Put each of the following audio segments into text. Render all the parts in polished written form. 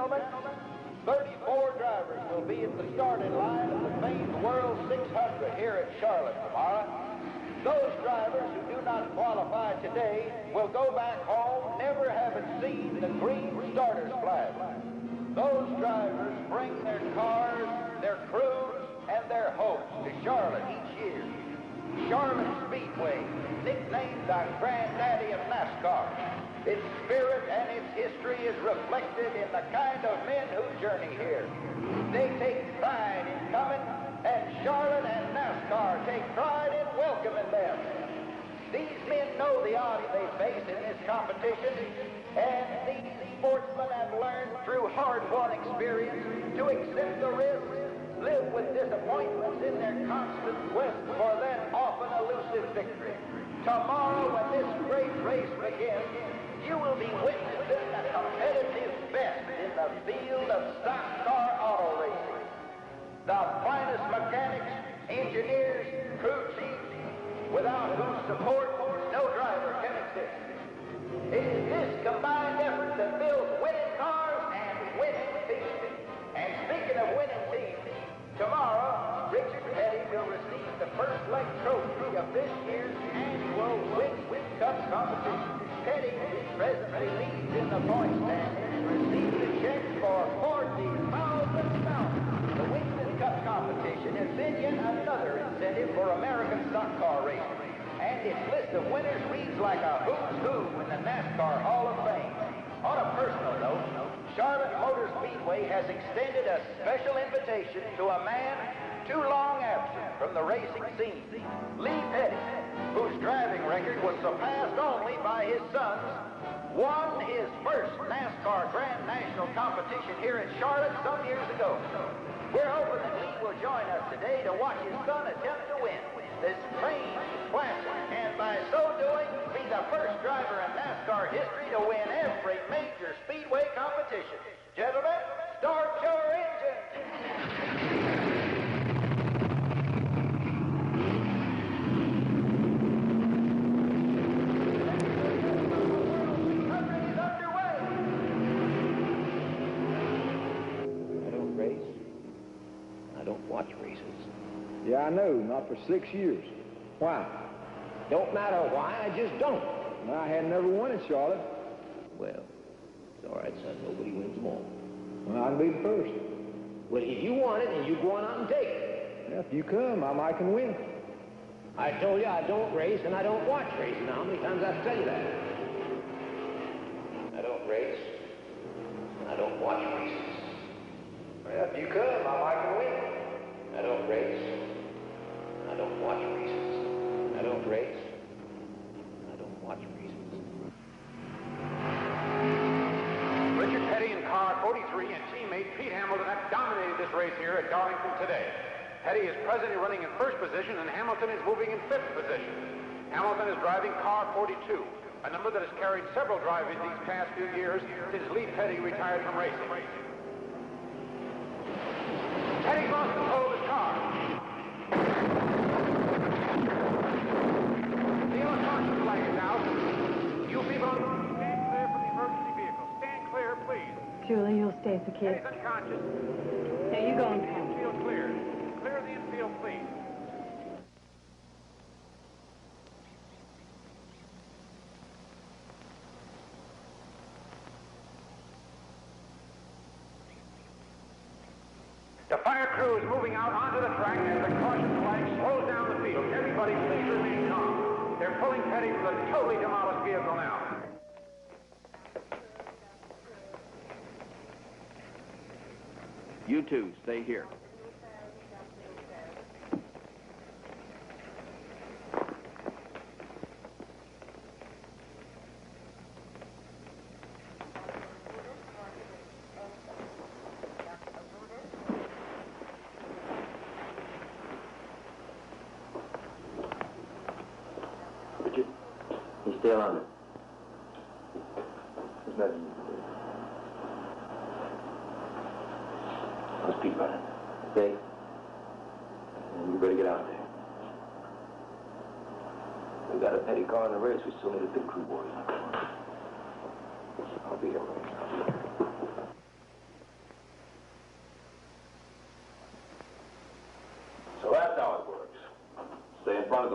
gentlemen, 34 drivers will be at the starting line of the famed World 600 here at Charlotte tomorrow. Those drivers who do not qualify today will go back home never having seen the green starter's flag. Those drivers bring their cars, their crews, and their hopes to Charlotte each year. Charlotte Speedway, nicknamed the granddaddy of NASCAR. Its spirit and its history is reflected in the kind of men who journey here. They take pride in coming, and Charlotte and NASCAR take pride in welcoming them. These men know the odds they face in this competition, and these sportsmen have learned through hard-won experience to accept the risks, live with disappointments in their constant quest for that often elusive victory. Tomorrow, when this great race begins, you will be witnessing the competitive best in the field of stock car auto racing. The finest mechanics, engineers, crew chiefs, without whose support no driver can exist. It is this combined effort that builds winning cars and winning teams. And speaking of winning teams, tomorrow, Richard Petty will receive the first leg trophy of this year's annual Win Cup competition. Petty presently leads in the point standings and receives a check for $40,000. The Win Cup competition has been yet another incentive for American stock car racing, and its list of winners reads like a who's who in the NASCAR Hall of Fame. On a personal note, Charlotte Motor Speedway has extended a special invitation to a man too long absent from the racing scene, Lee Petty, whose driving record was surpassed only by his sons, won his first NASCAR Grand National competition here in Charlotte some years ago. We're hoping that Lee will join us today to watch his son attempt to win this strange classic, and by so doing, be the first driver in NASCAR history to win every major speedway competition. Gentlemen, start your engines! Yeah, I know. Not for 6 years. Why? Don't matter why, I just don't. I had never won at Charlotte. Well, it's all right, son. Nobody wins them all. Well, I can be the first. Well, if you want it, then you go on out and take it. Yeah, if you come, I might can win. I told you I don't race and I don't watch racing. Now, how many times I have to tell you that? I don't race and I don't watch races. Well, if you come, I might can win. I don't race. I don't watch races. I don't race. I don't watch races. Richard Petty in car 43 and teammate Pete Hamilton have dominated this race here at Darlington today. Petty is presently running in first position and Hamilton is moving in fifth position. Hamilton is driving car 42, a number that has carried several drivers these past few years since Lee Petty retired from racing. Petty lost control of his car. The yellow caution flag is out. You people, stand clear from the emergency vehicle. Stand clear, please. Julie, you'll stay with the kids. Petty's unconscious. There you go, Pam. Infield clear. Clear the infield, please. The fire crew is moving out onto the track as the caution flag slows down the field. Everybody please remain calm. They're pulling Petty from the totally demolished vehicle now. You two, stay here. Richard, he's still on it. There's nothing you can do. I'll speak about it, okay? And you better get out there. We got a Petty car in the race. We still need a pit crew boy. I'll be here, Ray. I'll be here.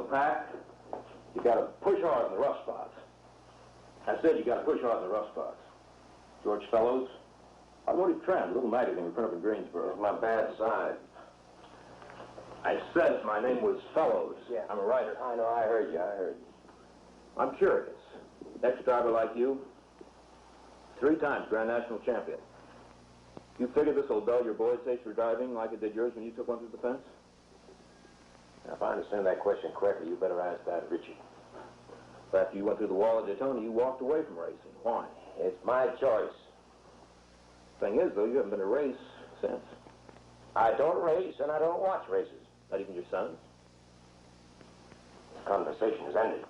pack, you got to push hard in the rough spots. I said you got to push hard in the rough spots. George Fellows, Automotive Trend, little magazine we print up in Greensboro. That's my bad side. I said my name was Fellows. Yeah. I'm a writer. I know, I heard you. I'm curious. Next driver like you, 3 times Grand National champion. You figure this will dull your boys' taste for driving like it did yours when you took one through the fence? Now, if I understand that question correctly, you better ask that of Richie. After you went through the wall at Daytona, you walked away from racing. Why? It's my choice. Thing is, though, you haven't been to a race since. I don't race, and I don't watch races. Not even your sons? This conversation has ended.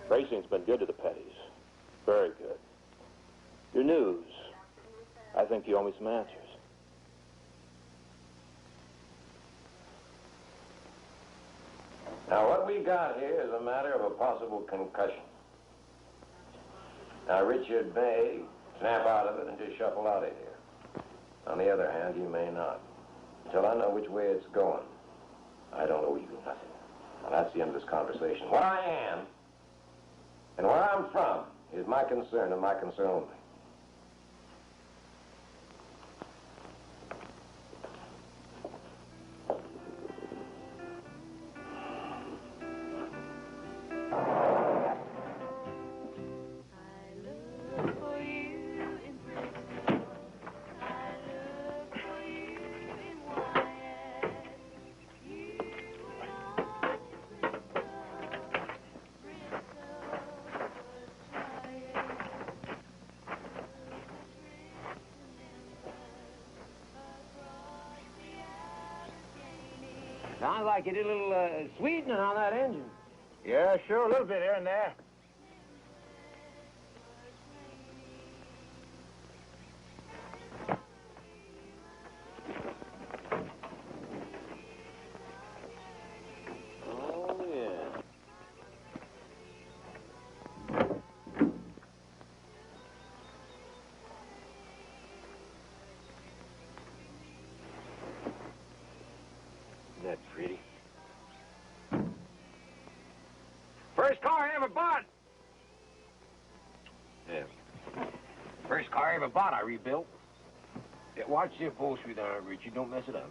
Racing's been good to the Petties. Very good. Your news. I think you owe me some answers. Now, what we got here is a matter of a possible concussion. Now, Richard may snap out of it and just shuffle out of here. On the other hand, he may not. Until I know which way it's going, I don't owe you nothing. Now, that's the end of this conversation. What I am and where I'm from is my concern and my concern only. Sounds like you did a little sweetening on that engine. Yeah, sure, a little bit here and there. Oh, yeah. Isn't that pretty? First car I ever bought. Yeah. First car I ever bought, I rebuilt. Yeah, watch the upholstery there, Richie. Don't mess it up.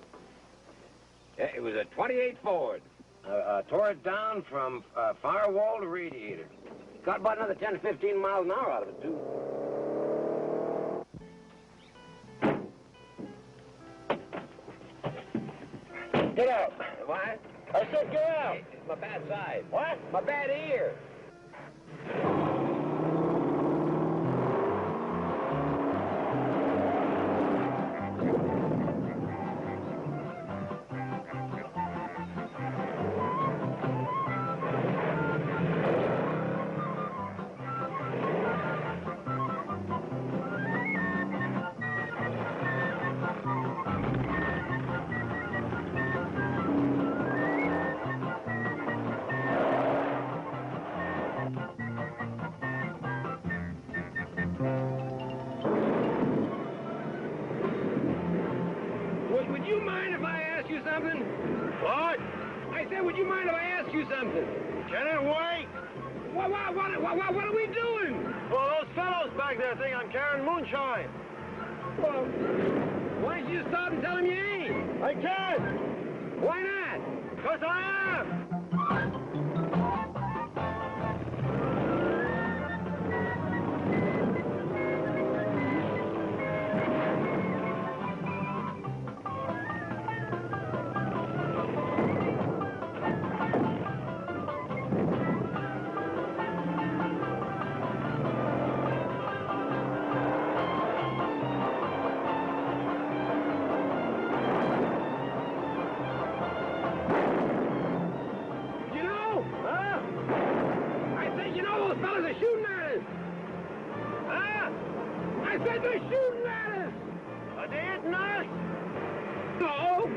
Yeah, it was a 28 Ford. Tore it down from firewall to radiator. Got about another 10 to 15 miles an hour out of it, too. Get out. What? I said get out. Hey, it's my bad side. What? My bad ear. Would you mind if I ask you something? What? I said, would you mind if I ask you something? Can it wait? What are we doing? Well, those fellows back there think I'm carrying moonshine. Well, why don't you stop and tell them you ain't? I can't. Why not? Because I am. You know? Huh? I said, you know, those fellas are shooting at us. Huh? I said they're shooting at us. Are they hitting us? No.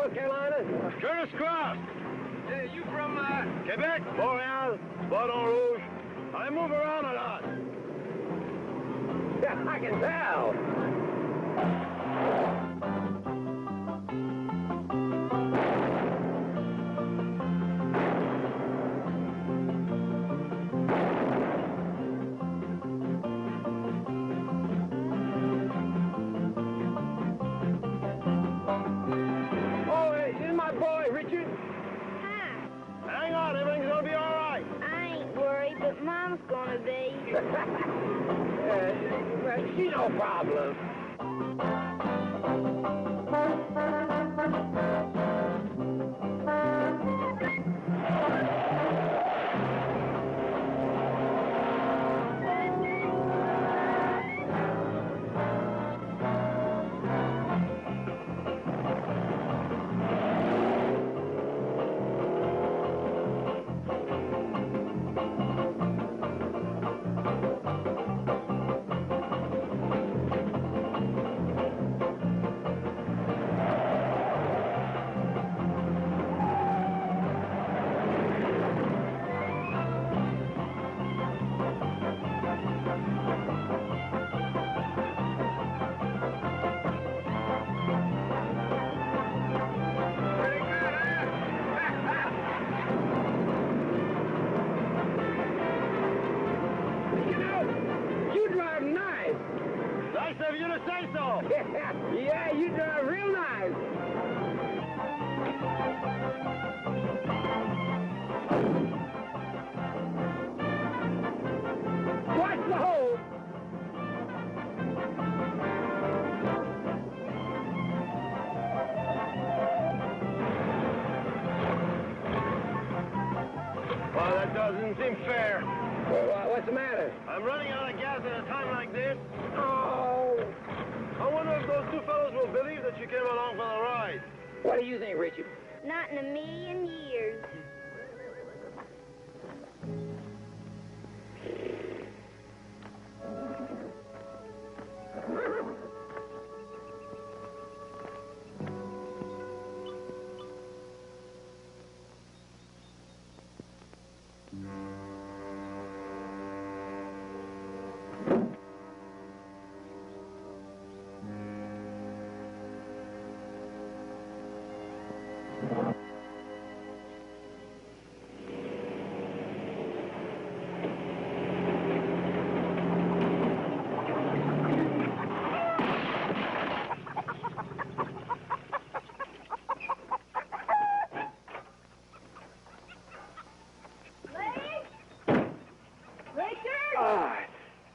North Carolina? Curtis Cross. You from, Quebec? Montreal. Baton Rouge. I move around a lot. Yeah, I can tell. Oh, this is my boy, Richard. Hi. Hang on, everything's gonna be all right. I ain't worried, but Mom's gonna be. She's no problem. You drive nice. Nice of you to say so. Yeah, you drive real nice. Watch the hole. Well, that doesn't seem fair. Well, what's the matter? I'm running out of gas at a time like this. Oh, I wonder if those two fellows will believe that you came along for the ride. what do you think, Richard? Not in a million years.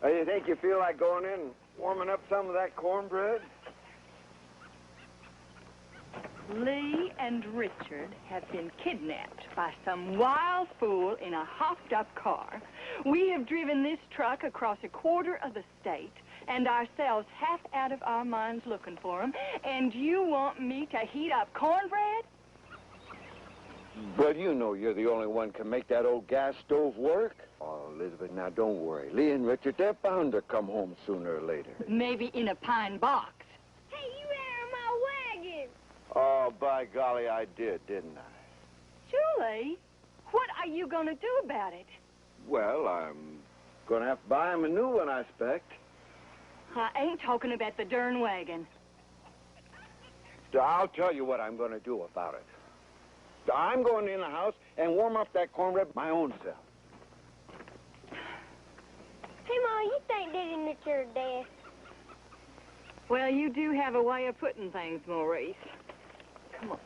You think you feel like going in and warming up some of that cornbread? Lee and Richard have been kidnapped by some wild fool in a hopped-up car. We have driven this truck across a quarter of the state and ourselves half out of our minds looking for them, and you want me to heat up cornbread? Well, you know you're the only one can make that old gas stove work. Oh, Elizabeth, now don't worry. Lee and Richard, they're bound to come home sooner or later. Maybe in a pine box. Hey, you ran my wagon. Oh, by golly, I did, didn't I? Julie, what are you going to do about it? Well, I'm gonna have to buy him a new one, I expect. I ain't talking about the darn wagon. I'll tell you what I'm gonna do about it. I'm going in the house and warm up that cornbread my own self. Hey, Ma, you think Daddy and Richard are dead? Well, you do have a way of putting things, Maurice. Come on.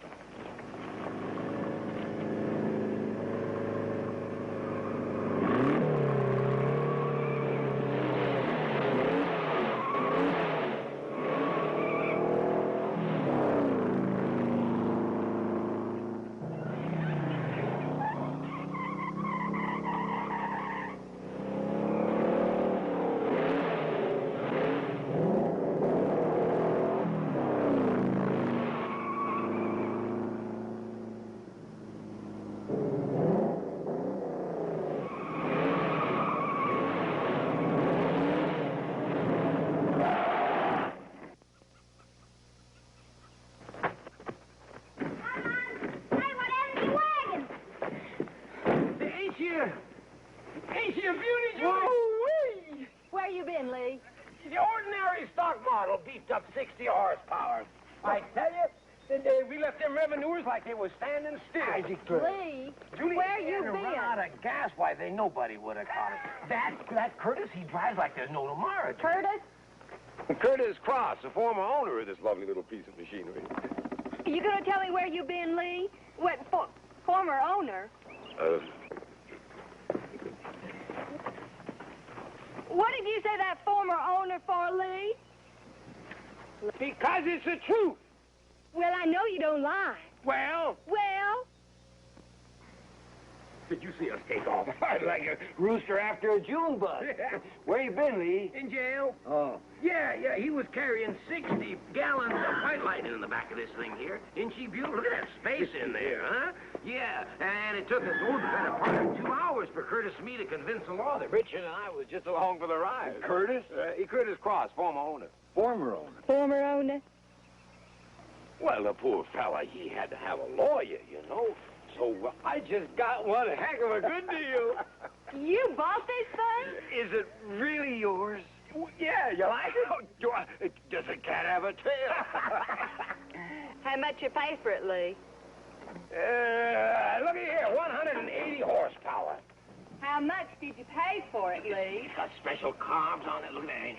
all beefed up 60 horsepower. I tell you, we left them revenuers like they was standing still. Lee, Julie, where you run been? out of gas, why, nobody would have caught it. That Curtis, he drives like there's no tomorrow. Curtis? Curtis Cross, the former owner of this lovely little piece of machinery. You gonna tell me where you been, Lee? What, former owner? What did you say that former owner for, Lee? Because it's the truth. Well, I know you don't lie. Well, did you see us take off like a rooster after a June bug? Where you been, Lee? In jail. Oh. Yeah, he was carrying 60 gallons of white lightning in the back of this thing here. Isn't she beautiful? Look at that space in there, huh? Yeah, and it took us the better part of 2 hours for Curtis and me to convince the law that Richard and I was just along for the ride. Curtis? Curtis Cross, former owner. Former owner. Former owner? Well, the poor fella, he had to have a lawyer, you know. So I just got one heck of a good deal. You bought this thing? Is it really yours? Yeah, you like it? Does a cat have a tail? How much you pay for it, Lee? Look here, 180 horsepower. How much did you pay for it, Lee? Got special carbs on it, look at that,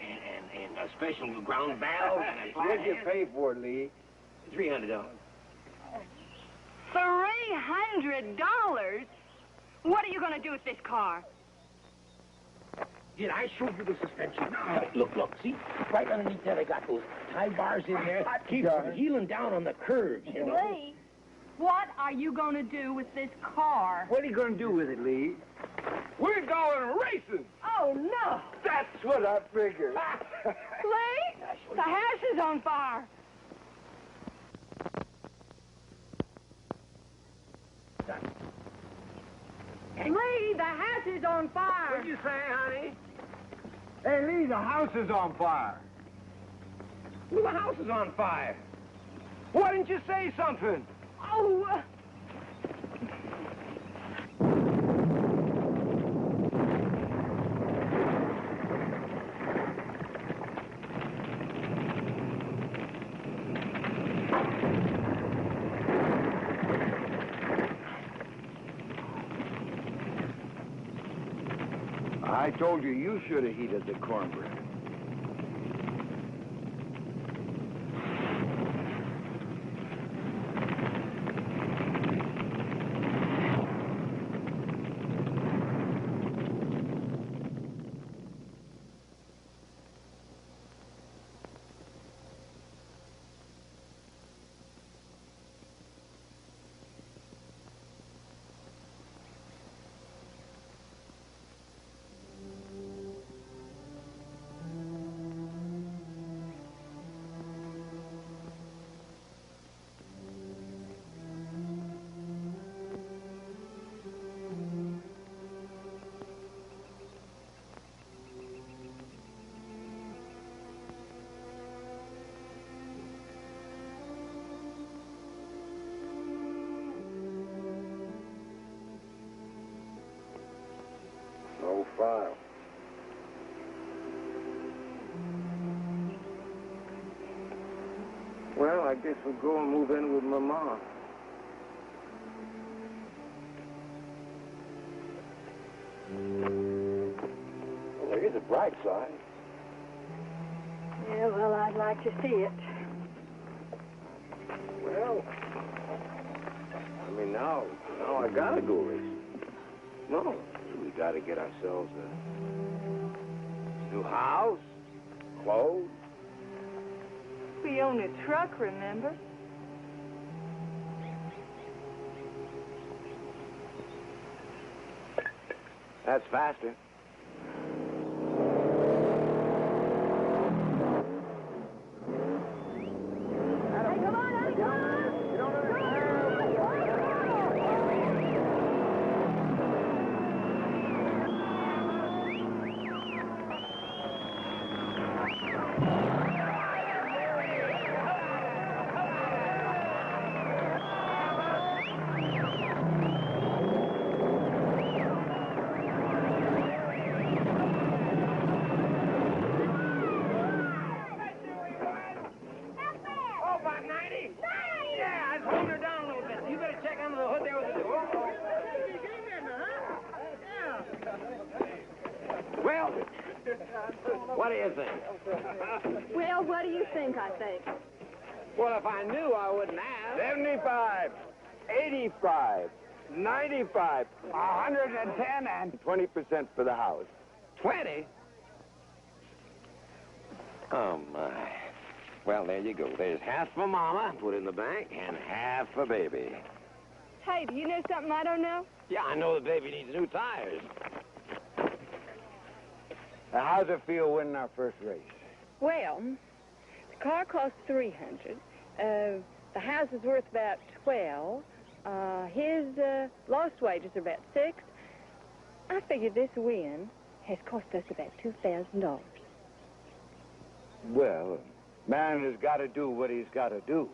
and a special ground valve. What'd you pay for it, Lee? $300. $300? What are you going to do with this car? Did I show you the suspension? Look, see? Right underneath there, they got those tie bars in there. Keeps from heeling down on the curves, you know? Lee, what are you going to do with this car? What are you going to do with it, Lee? We're going racing. Oh, no. That's what I figured. Lee, the house is on fire. Lee, the house is on fire. What'd you say, honey? Hey, Lee, the house is on fire. Well, the house is on fire. Why didn't you say something? Oh, I told you you should have heated the cornbread. No file. Well, I guess we'll go and move in with my mom. Well, there is a bright side. yeah, well, I'd like to see it. Well, I mean, now I gotta go racing. No, we gotta get ourselves a new house, clothes. We own a truck, remember? That's faster. Hey, come on, honey, come on! Well, what do you think? Well, what do you think, I think? Well, if I knew, I wouldn't ask. 75, 85, 95, 110, and 20% for the house. 20? Oh, my. Well, there you go. There's half for Mama, put in the bank, and half for Baby. Hey, do you know something I don't know? Yeah, I know the baby needs new tires. How's it feel winning our first race? Well, the car cost $300. The house is worth about $12. His lost wages are about $6. I figure this win has cost us about $2,000. Well, man has got to do what he's got to do.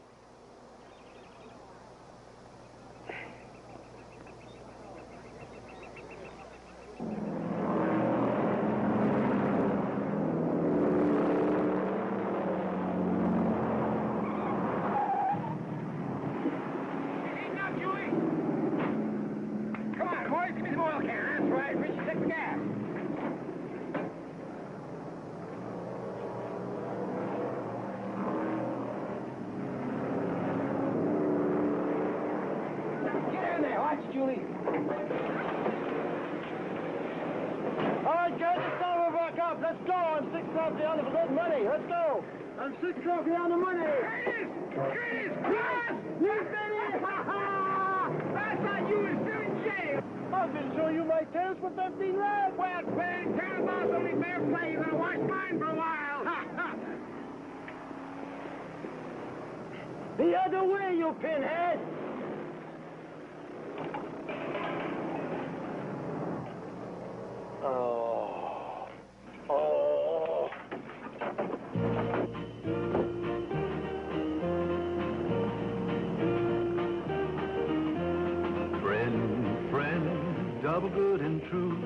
Let's go. I'm 6 trophy on the good money. Let's go. I'm 6 trophy on the money. Curtis! Curtis! Yes! You did it! Ha ha! I thought you were still in jail. I've been showing you my tails for 15 laps. Well, Ben, Cannonball's only fair play. You're going to watch mine for a while. Ha ha! The other way, you pinhead! Double good and true,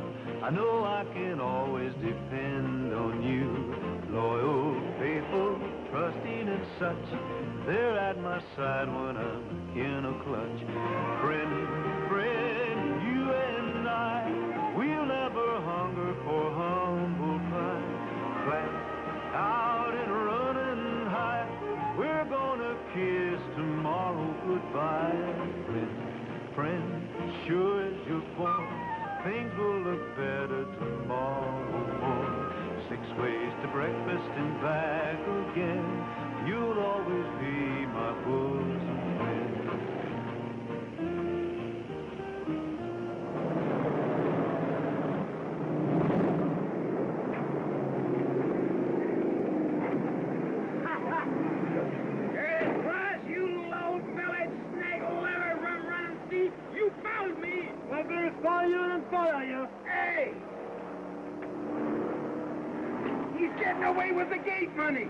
I know I can always depend on you. Loyal, faithful, trusting and such, they're at my side when I'm in a clutch. Friend, friend, you and I, we'll never hunger for humble pie. Flat out and running high, we're gonna kiss tomorrow goodbye. Friend, friend, sure as you're born, things will look better tomorrow morning. 6 ways to breakfast and back again. You'll always be my bosom friend. Hey, Price, you low-bellied snake, leather, rum-running thief, you found me. I better follow you and follow you. Hey! He's getting away with the gate money.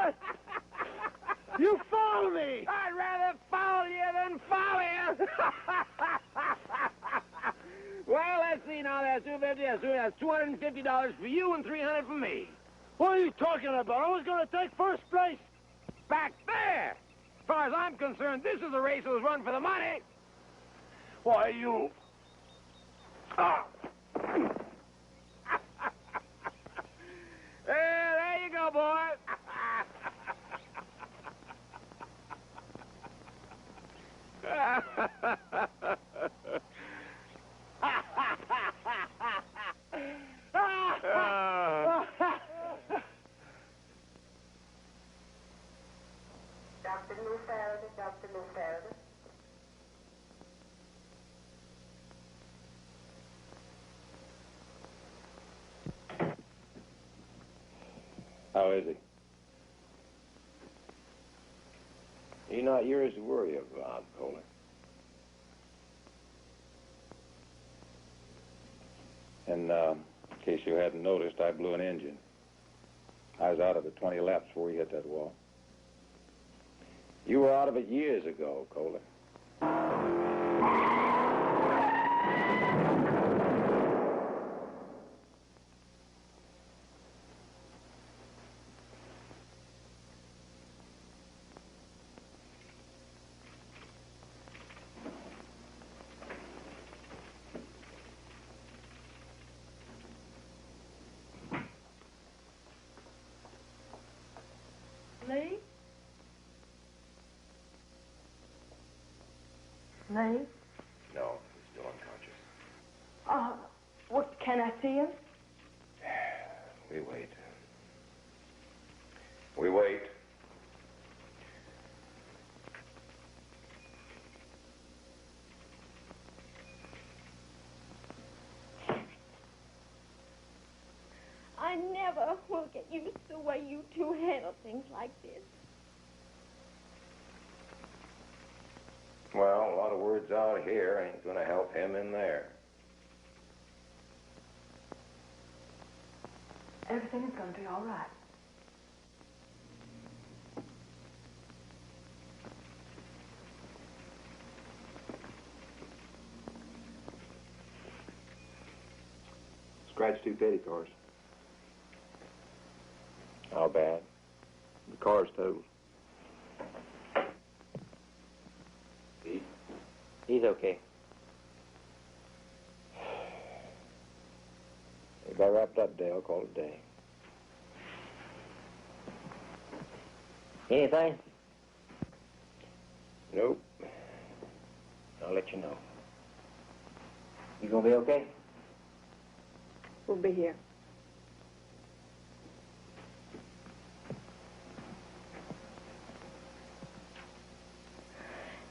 what? You follow me! I'd rather follow you than follow you. Well, let's see now. That's $250. That's $250 for you and $300 for me. What are you talking about? I was going to take first place. Back there. As far as I'm concerned, this is a race that was run for the money. Why, you... Oh. There you go, boy. Dr. Lou Faraday, Dr. Lou Faraday. How is he? He's not yours to worry about, Kohler. And in case you hadn't noticed, I blew an engine. I was out of it 20 laps before he hit that wall. You were out of it years ago, Kohler. Lee? Lee? No, he's still unconscious. What, can I see him? We wait. We wait. I never will get used to the way you two handle things like this. Well, a lot of words out here ain't gonna help him in there. Everything is going to be all right. Scratched 2 petty cars. How bad? The car's totaled. Pete? He's okay. If I wrapped up today, I'll call it a day. Anything? Nope. I'll let you know. You gonna be okay? We'll be here.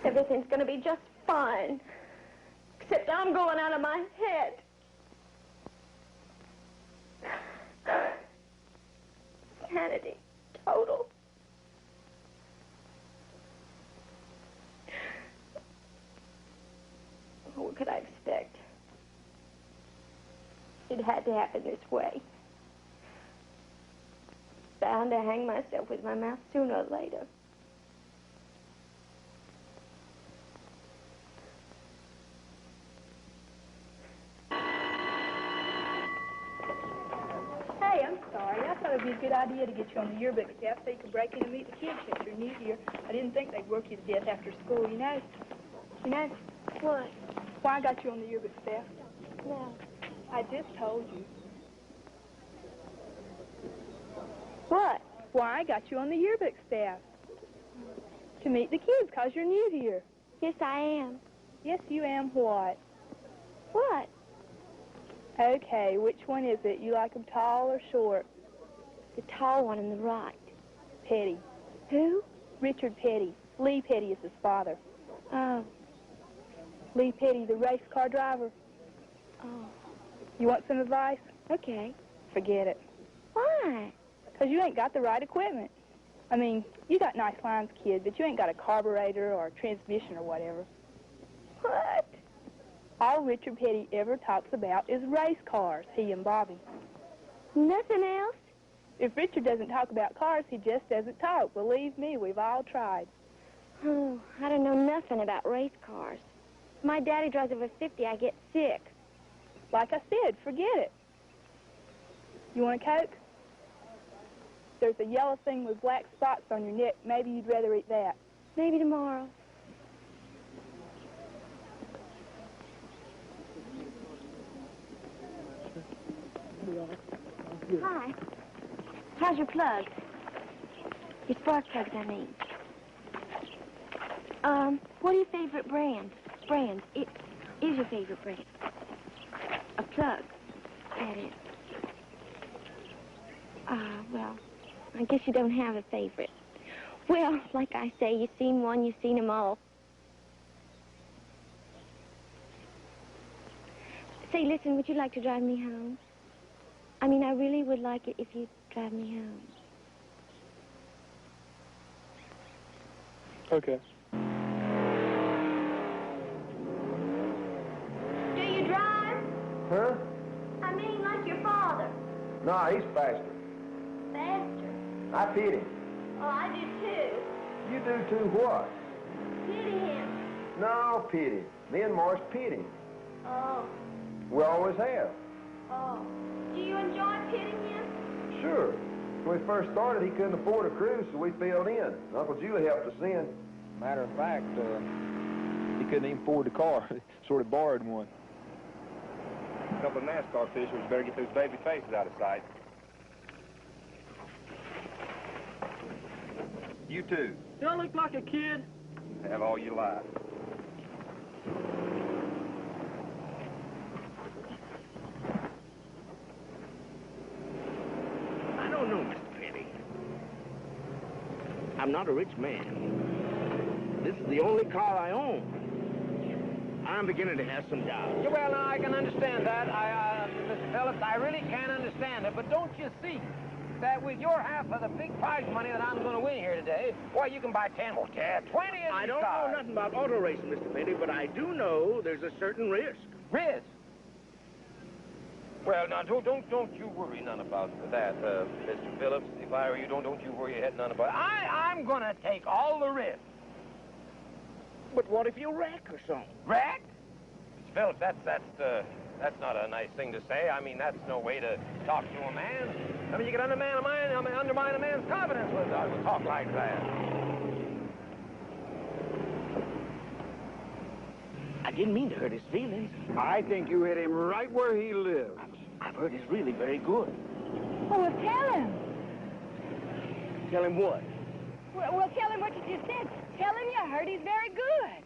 Everything's going to be just fine. Except I'm going out of my head. Insanity. Total. What could I expect? It had to happen this way. Bound to hang myself with my mouth sooner or later. Hey, I'm sorry. I thought it'd be a good idea to get you on the yearbook staff so you could break in and meet the kids since you're new here. I didn't think they'd work you to death after school, you know. You know What? why I got you on the yearbook staff? No. I just told you. What? Why I got you on the yearbook staff. To meet the kids, 'cause you're new here. Yes, I am. Yes, you am what? What? Okay, which one is it? You like them tall or short? The tall one on the right. Petty. Who? Richard Petty. Lee Petty is his father. Oh. Lee Petty, the race car driver. Oh. You want some advice? Okay. Forget it. Why? 'Cause you ain't got the right equipment. I mean, you got nice lines, kid, but you ain't got a carburetor or a transmission or whatever. What? All Richard Petty ever talks about is race cars, he and Bobby. Nothing else? If Richard doesn't talk about cars, he just doesn't talk. Believe me, we've all tried. Oh, I don't know nothing about race cars. If my daddy drives over 50, I get sick. Like I said, forget it. You want a Coke? There's a yellow thing with black spots on your neck. Maybe you'd rather eat that. Maybe tomorrow. Hi. How's your plugs? Your spark plugs, I mean. What are your favorite brands? It is your favorite brand. A plug, that is. Well, I guess you don't have a favorite. Well, like I say, you've seen one, you've seen them all. Say, listen, would you like to drive me home? I mean, I really would like it if you'd drive me home. Okay. Do you drive? Huh? I mean, like your father. No, he's faster. Faster. I pity him. Oh, I do too. You do too what? Pity him. No, pity. Me and Morris pity him. Oh. We always have. Oh. Do you enjoy pitting him? Sure. When we first started, he couldn't afford a crew, so we filled in. Uncle Julie helped us in. Matter of fact, he couldn't even afford the car. Sort of borrowed one. A couple of NASCAR fishers better get those baby faces out of sight. You too. Do I look like a kid? Have all your life. I don't know, Mr. Petty. I'm not a rich man. This is the only car I own. I'm beginning to have some doubts. Yeah, well, now, I can understand that. Mr. Phillips, I really can understand it. But don't you see that with your half of the big prize money that I'm going to win here today, why, you can buy 10, 20 of these I don't cars. know nothing about auto racing, Mr. Petty, but I do know there's a certain risk. Risk? Well, now, don't you worry none about that, Mr. Phillips. If I were you, don't you worry your head none about it. I'm going to take all the risk. But what if you wreck or something? Wreck? Mr. Phillips, that's not a nice thing to say. I mean, that's no way to talk to a man. I mean, you can undermine a man's confidence with talk like that. I didn't mean to hurt his feelings. I think you hit him right where he lives. I've heard he's really very good. Oh, well, tell him. Tell him what? Well, tell him what you just said. Tell him you heard he's very good.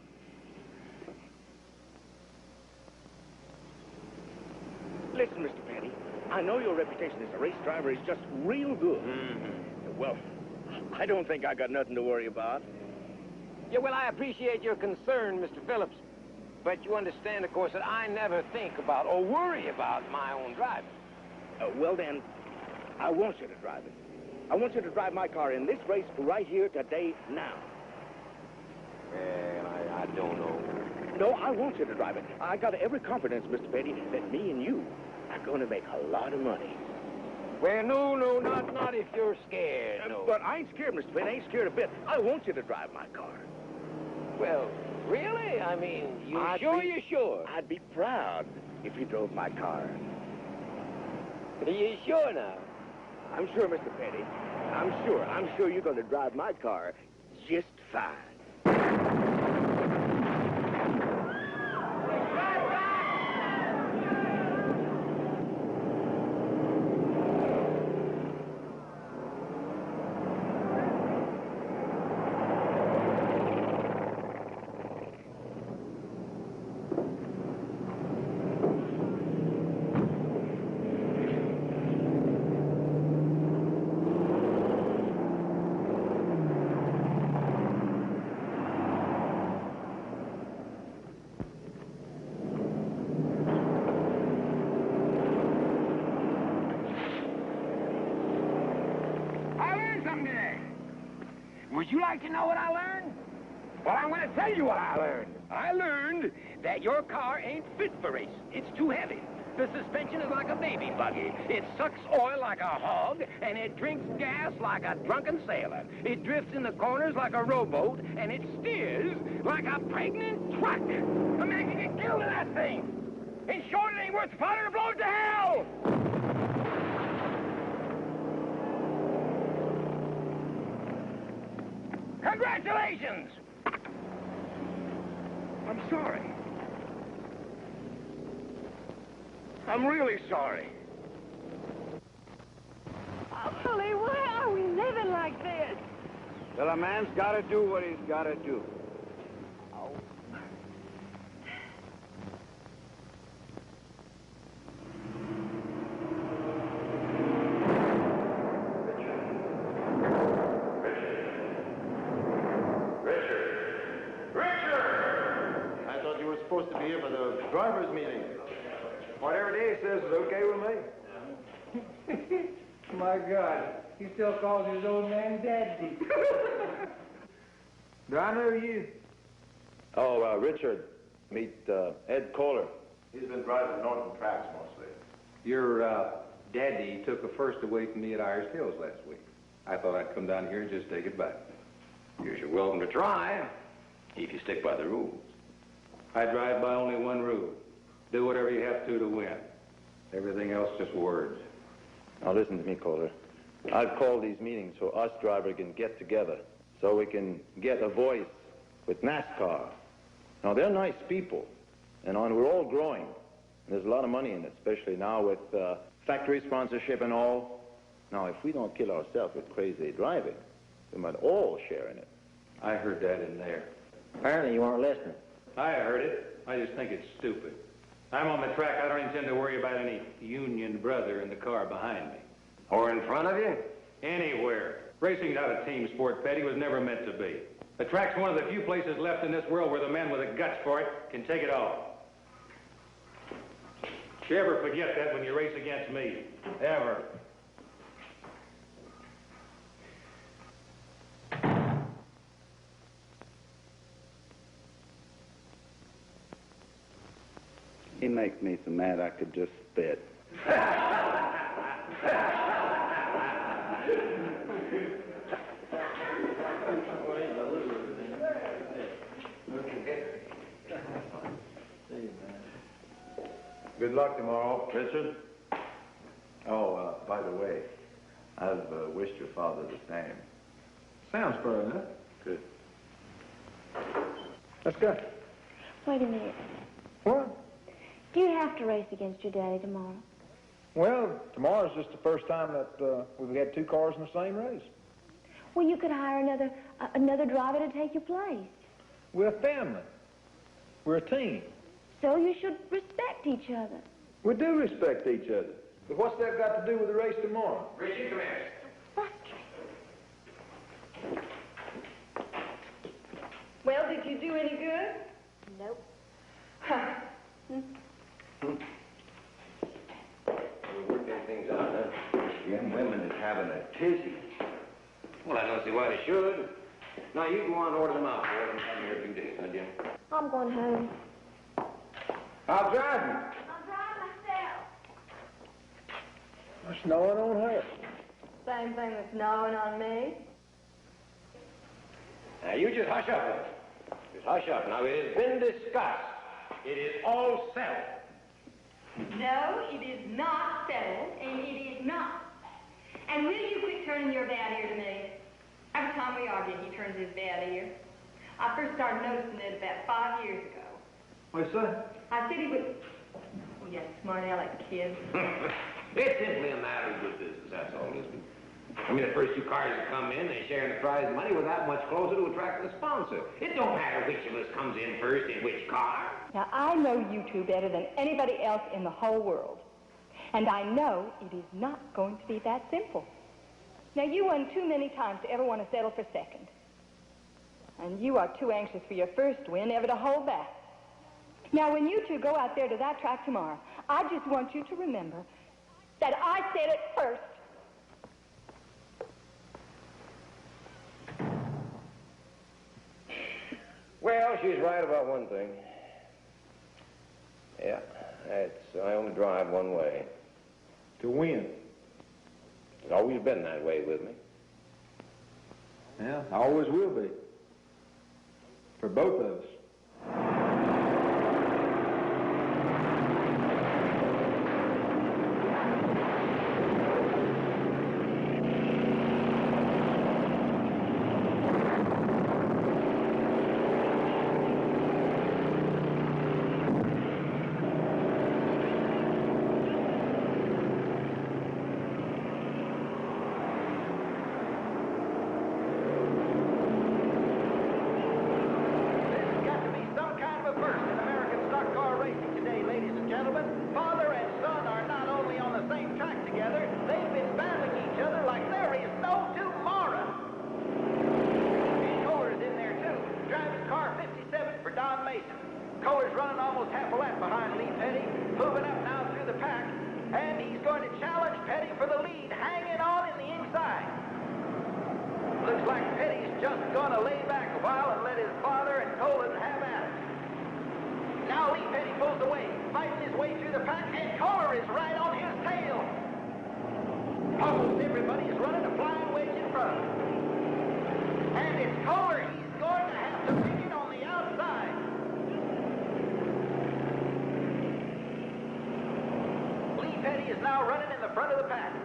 Listen, Mr. Petty, I know your reputation as a race driver is just real good. Mm-hmm. Well, I don't think I got nothing to worry about. Yeah, well, I appreciate your concern, Mr. Phillips. But you understand, of course, that I never think about or worry about my own driving. Well, then, I want you to drive it. I want you to drive my car in this race right here, today, now. Well, I don't know. No, I want you to drive it. I got every confidence, Mr. Petty, that me and you are going to make a lot of money. Well, no, not if you're scared, no. But I ain't scared, Mr. Petty. I ain't scared a bit. I want you to drive my car. Well, really? I mean, you're sure? I'd be proud if you drove my car. Are you sure now? I'm sure, Mr. Petty. I'm sure. I'm sure you're going to drive my car just fine. Would you like to know what I learned? Well, I'm going to tell you what I learned. I learned that your car ain't fit for racing. It's too heavy. The suspension is like a baby buggy. It sucks oil like a hog, and it drinks gas like a drunken sailor. It drifts in the corners like a rowboat, and it steers like a pregnant truck. A man can get killed in that thing. In short, it ain't worth the powder to blow it to hell. Congratulations! I'm sorry. I'm really sorry. Oh, Billy, why are we living like this? Well, a man's got to do what he's got to do. Supposed to be here for the drivers' meeting. Whatever Dave says is okay with me. My God, he still calls his old man Daddy. Do I know you? Oh, Richard. Meet Ed Kohler. He's been driving Norton tracks mostly. Your daddy took a first away from me at Irish Hills last week. I thought I'd come down here and just take it back. You're welcome to try, if you stick by the rules. I drive by only one rule. Do whatever you have to win. Everything else just words. Now listen to me, Kohler. I've called these meetings so us drivers can get together, so we can get a voice with NASCAR. Now, they're nice people, and we're all growing. And there's a lot of money in it, especially now with factory sponsorship and all. Now, if we don't kill ourselves with crazy driving, we might all share in it. I heard that in there. Apparently you weren't listening. I heard it. I just think it's stupid. I'm on the track. I don't intend to worry about any union brother in the car behind me. Or in front of you? Anywhere. Racing's not a team sport, Petty. Was never meant to be. The track's one of the few places left in this world where the man with the guts for it can take it all. You ever forget that when you race against me? Ever. He makes me so mad I could just spit. Good luck tomorrow, Richard. Oh, by the way, I've wished your father the same. Sounds fair enough. Good. Let's go. Wait a minute. What? Do you have to race against your daddy tomorrow? Well, tomorrow's just the first time that we've had two cars in the same race. Well, you could hire another driver to take your place. We're a family. We're a team. So you should respect each other. We do respect each other. But what's that got to do with the race tomorrow? Richard, come here. Well, did you do any good? Nope. We're working things out, huh? Young women is having a tizzy. Well, I don't see why they should. Now, you go on and order them out for us and come here 2 days, huh, Jim? I'm going home. I'll drive you. I'll drive myself. It's snowing on her. Same thing with snowing on me. Now, you just hush up. Just hush up. Now, it has been discussed. It is all settled. No, it is not settled, and it is not. And will you quit turning your bad ear to me? Every time we argue, he turns his bad ear. I first started noticing it about 5 years ago. What's that? I said he would... Oh, yes, smart aleck kid. It's simply a matter of good business, that's all, Lisbon. I mean, the first two cars that come in, they share in the prize money. We're that much closer to attracting a sponsor. It don't matter which of us comes in first in which car. Now, I know you two better than anybody else in the whole world. And I know it is not going to be that simple. Now, you won too many times to ever want to settle for second. And you are too anxious for your first win ever to hold back. Now, when you two go out there to that track tomorrow, I just want you to remember that I said it first. Well, she's right about one thing. Yeah, I only drive one way. To win. It's always been that way with me. Yeah, I always will be. For both of us. Looks like Petty's just gonna lay back a while and let his father and Colin have at it. Now Lee Petty pulls away, fighting his way through the pack, and Kohler is right on his tail. Almost everybody is running a flying wedge in front. And it's Kohler. He's going to have to pick it on the outside. Lee Petty is now running in the front of the pack.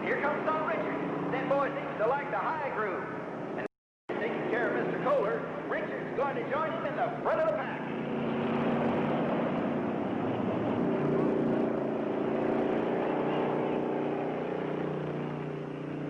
Here comes Don Richards. That boy seems to like the high groove. And taking care of Mr. Kohler, Richards is going to join him in the front of the pack.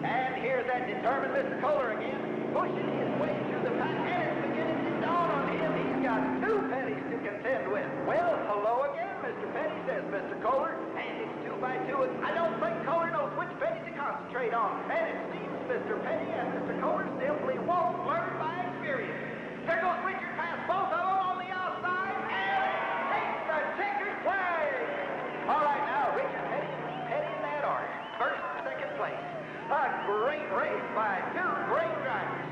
And here's that determined Mr. Kohler again, pushing his way through the pack, and it's beginning to dawn on him. He's got two Pettys to contend with. Well, hello again, Mr. Petty, says Mr. Kohler, and it's 2 by 2. I don't think Kohler knows which Petty to concentrate on. And it seems Mr. Petty and Mr. Kohler simply won't learn by experience. There goes Richard past both of them on the outside, and it takes the checkered flag. All right, now, Richard Petty and Lee Petty in that order. First and second place. A great race by two great drivers.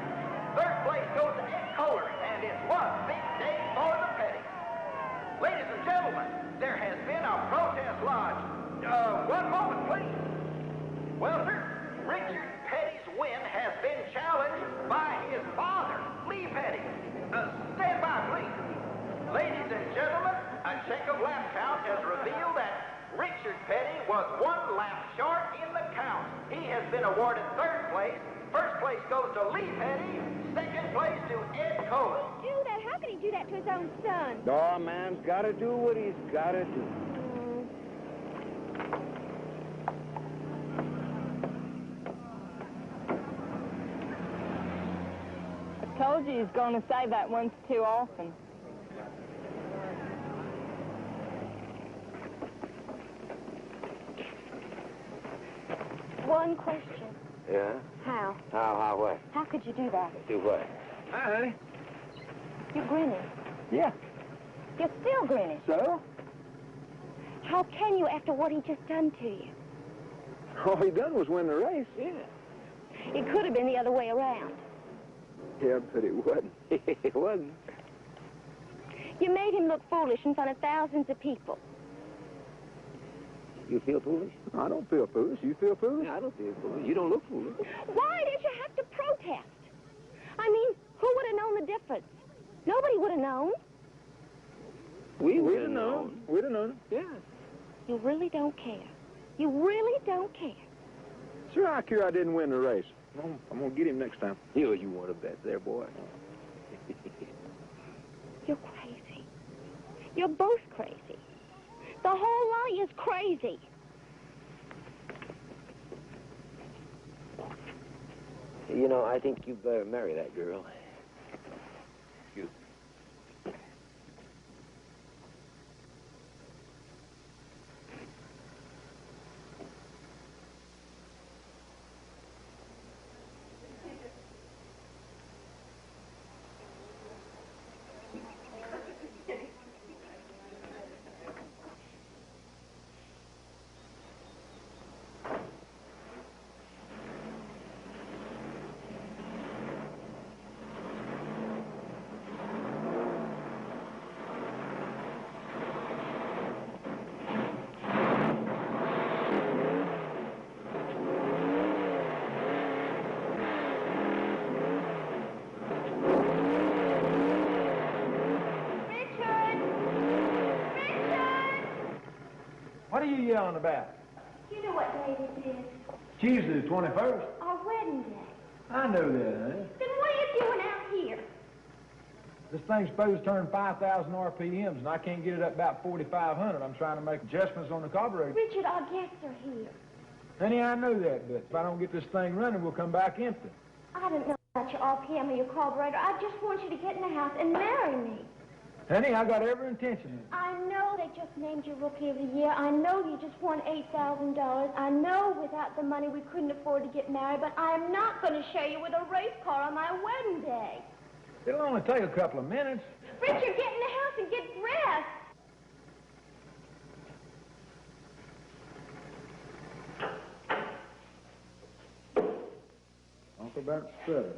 Third place goes to Ed Kohler, and it's one big day for the Pettys. Ladies and gentlemen, there has been a protest lodged. One moment, please. Well, sir, Richard Petty's win has been challenged by his father, Lee Petty. Stand by, please. Ladies and gentlemen, a check of lap count has revealed that Richard Petty was 1 lap short in the count. He has been awarded third place. First place goes to Lee Petty. Second place to Ed Kohler. Do that? How can he do that to his own son? Oh, man's got to do what he's got to do. Told you he's going to say that once too often. One question. Yeah? How? How what? How could you do that? Do what? Hi, honey. You're grinning. Yeah. You're still grinning. So? How can you after what he just done to you? All he done was win the race. Yeah. It could have been the other way around. Yeah, but it wasn't. It wasn't. You made him look foolish in front of thousands of people. You feel foolish? I don't feel foolish. You feel foolish? Yeah, I don't feel foolish. You don't look foolish. Why did you have to protest? I mean, who would have known the difference? Nobody would have known. We'd have known. We'd have known. Yeah. You really don't care. You really don't care. Sure, I care I didn't win the race. I'm going to get him next time. You want to bet there, boy. You're crazy. You're both crazy. The whole lot of you is crazy. You know, I think you better marry that girl. You. you yelling about? You know what day this is? Tuesday the 21st. Our wedding day. I know that, honey. Then what are you doing out here? This thing's supposed to turn 5,000 RPMs, and I can't get it up about 4,500. I'm trying to make adjustments on the carburetor. Richard, our guests are here. Honey, I know that, but if I don't get this thing running, we'll come back empty. I don't know about your RPM or your carburetor. I just want you to get in the house and marry me. Honey, I got every intention of it. I know they just named you Rookie of the Year. I know you just won $8,000. I know without the money we couldn't afford to get married, but I am not going to share you with a race car on my wedding day. It'll only take a couple of minutes. Richard, get in the house and get dressed. Uncle Bert's stutter.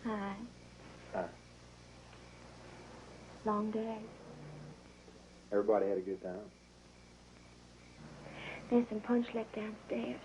Hi. Hi. Long day. Everybody had a good time. There's some punch left downstairs.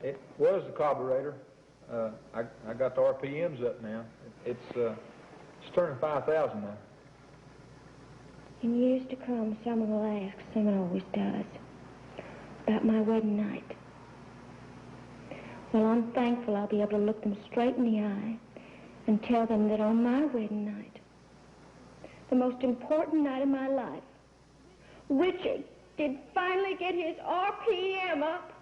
It was the carburetor. I got the RPMs up now. It's turning 5,000 now. In years to come, someone will ask, someone always does, about my wedding night. Well, I'm thankful I'll be able to look them straight in the eye and tell them that on my wedding night, the most important night of my life, Richard did finally get his RPM up.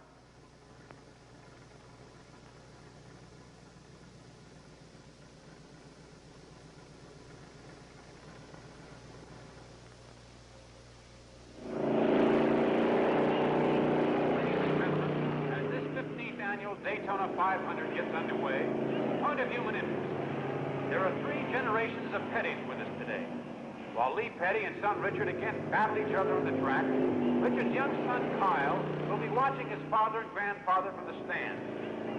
Daytona 500 gets underway. Point of human interest. There are 3 generations of Pettys with us today. While Lee Petty and son Richard again battle each other on the track, Richard's young son Kyle will be watching his father and grandfather from the stand.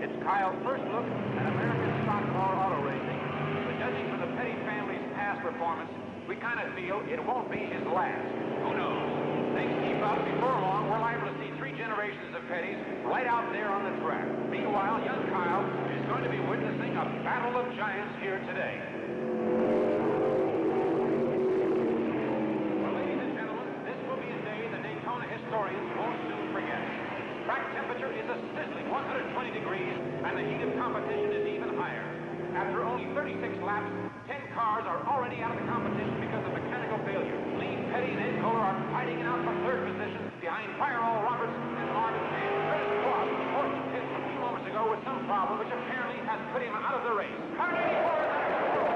It's Kyle's first look at American stock car auto racing, but judging from the Petty family's past performance, we kind of feel it won't be his last. Who knows? Things keep up. Before long, we're liable to see 3 generations of Pettys right out there on the track. Meanwhile, young Kyle is going to be witnessing a battle of giants here today. Well, ladies and gentlemen, this will be a day the Daytona historians won't soon forget. Track temperature is a sizzling 120 degrees, and the heat of competition is even higher. After only 36 laps, 10 cars are already out of the competition because of mechanical failure. Lee Petty and Ed Kohler are fighting it out for 3rd position behind Fireball Roberts and Marvin Mann. Curtis Cross was forced to pit a few moments ago with some problem which apparently has put him out of the race. Car 84 is out of control.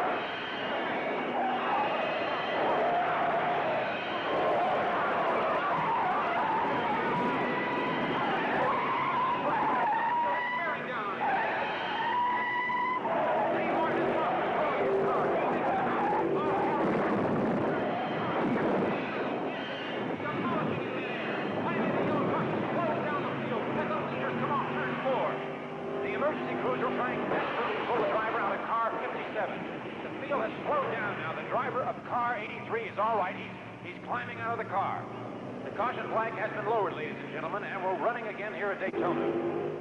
Caution flag has been lowered, ladies and gentlemen, and we're running again here at Daytona.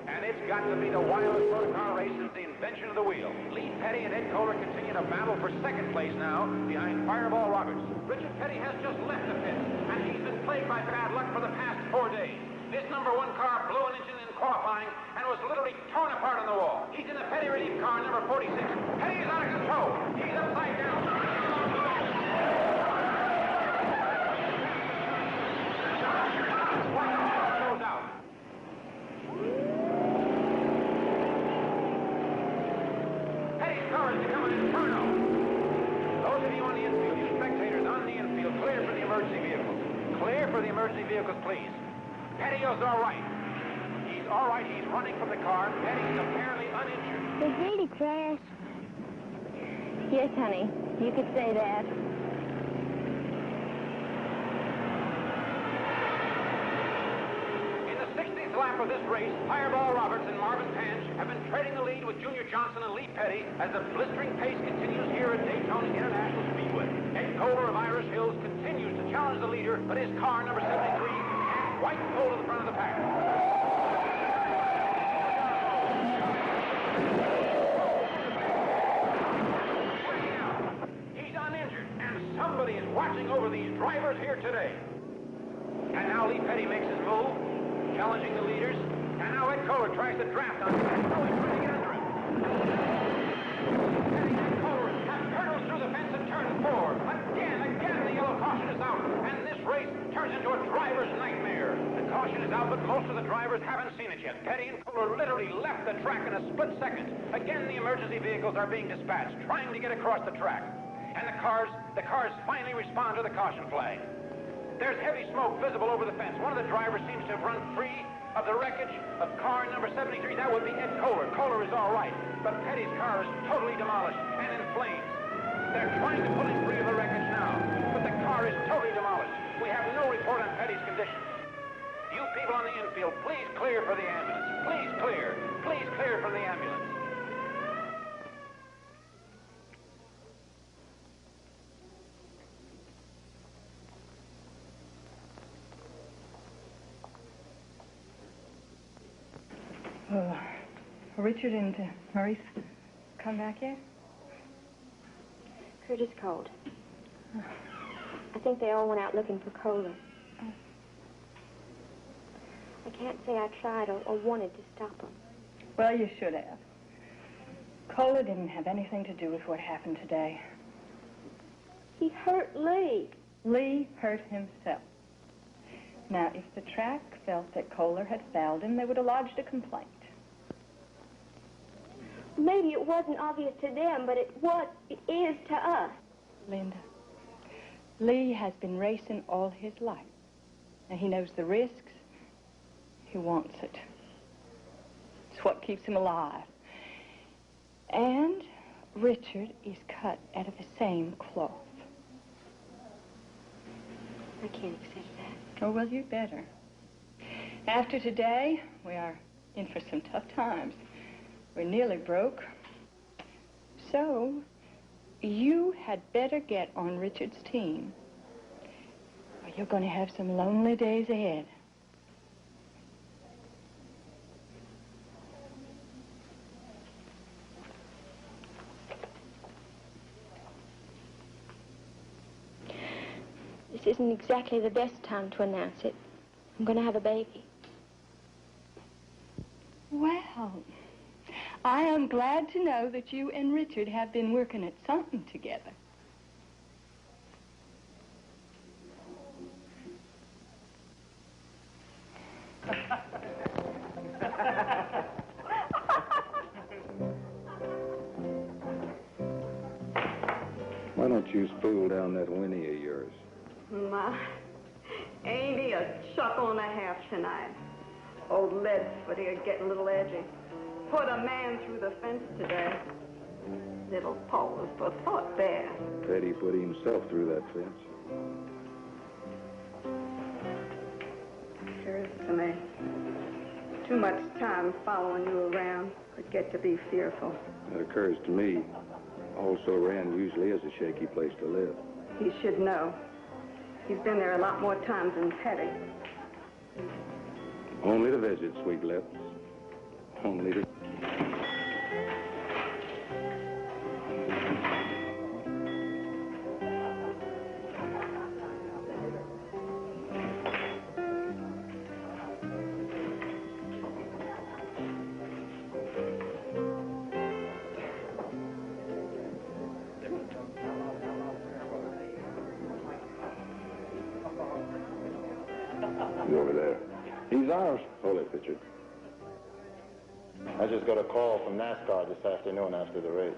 And it's got to be the wildest motor car race since the invention of the wheel. Lee Petty and Ed Kohler continue to battle for 2nd place now behind Fireball Roberts. Richard Petty has just left the pit, and he's been plagued by bad luck for the past 4 days. This number 1 car blew an engine in qualifying and was literally torn apart on the wall. He's in the Petty relief car, number 46. Petty is out of control. He's upside down. inferno. Those of you on the infield, you spectators on the infield, clear for the emergency vehicles. Clear for the emergency vehicles, please. Petty's all right. He's all right. He's running from the car. Petty's apparently uninjured. Did really crash? Yes, honey. You could say that. In the 16th lap of this race, Fireball Roberts and Marvin Panch have been trading the lead with Junior Johnson and Lee Petty as the blistering pace continues here at Daytona International Speedway. Ed Kohler of Irish Hills continues to challenge the leader, but his car, number 73, can't quite pull to the front of the pack. He's uninjured, and somebody is watching over these drivers here today. And now Lee Petty makes his move, challenging the leaders. And now Ed Kohler tries to draft on him. Oh, he's trying to get under him. Petty and Kohler have hurdled through the fence at turn 4. Again, the yellow caution is out. And this race turns into a driver's nightmare. The caution is out, but most of the drivers haven't seen it yet. Petty and Kohler literally left the track in a split second. Again, the emergency vehicles are being dispatched, trying to get across the track. And the cars finally respond to the caution flag. There's heavy smoke visible over the fence. One of the drivers seems to have run free of the wreckage of car number 73. That would be Ed Kohler. Kohler is all right, but Petty's car is totally demolished and in flames. They're trying to pull him free of the wreckage now, but the car is totally demolished. We have no report on Petty's condition. You people on the infield, please clear for the ambulance. Please clear. Please clear from the ambulance. Oh, Richard and Maurice come back yet? Kurt is cold. I think they all went out looking for Kohler. I can't say I tried or wanted to stop them. Well, you should have. Kohler didn't have anything to do with what happened today. He hurt Lee. Lee hurt himself. Now, if the track felt that Kohler had fouled him, they would have lodged a complaint. Maybe it wasn't obvious to them, but it is to us. Linda, Lee has been racing all his life. Now, he knows the risks. He wants it. It's what keeps him alive. And Richard is cut out of the same cloth. I can't accept that. Oh, well, you better. After today, we are in for some tough times. We're nearly broke. So, you had better get on Richard's team, or you're going to have some lonely days ahead. This isn't exactly the best time to announce it. I'm going to have a baby. Well, I am glad to know that you and Richard have been working at something together. Why don't you spool down that Winnie of yours? My, ain't he a chuckle and a half tonight? Old Leadfoot here getting a little edgy. Put a man through the fence today. Little pause for thought there. Petty put himself through that fence. Sure is to me. Too much time following you around could get to be fearful. That occurs to me. Also ran usually is a shaky place to live. He should know. He's been there a lot more times than Petty. Only to visit, sweet lips. Only to... You over there. He's ours. Hold it, Richard. I just got a call from NASCAR this afternoon after the race.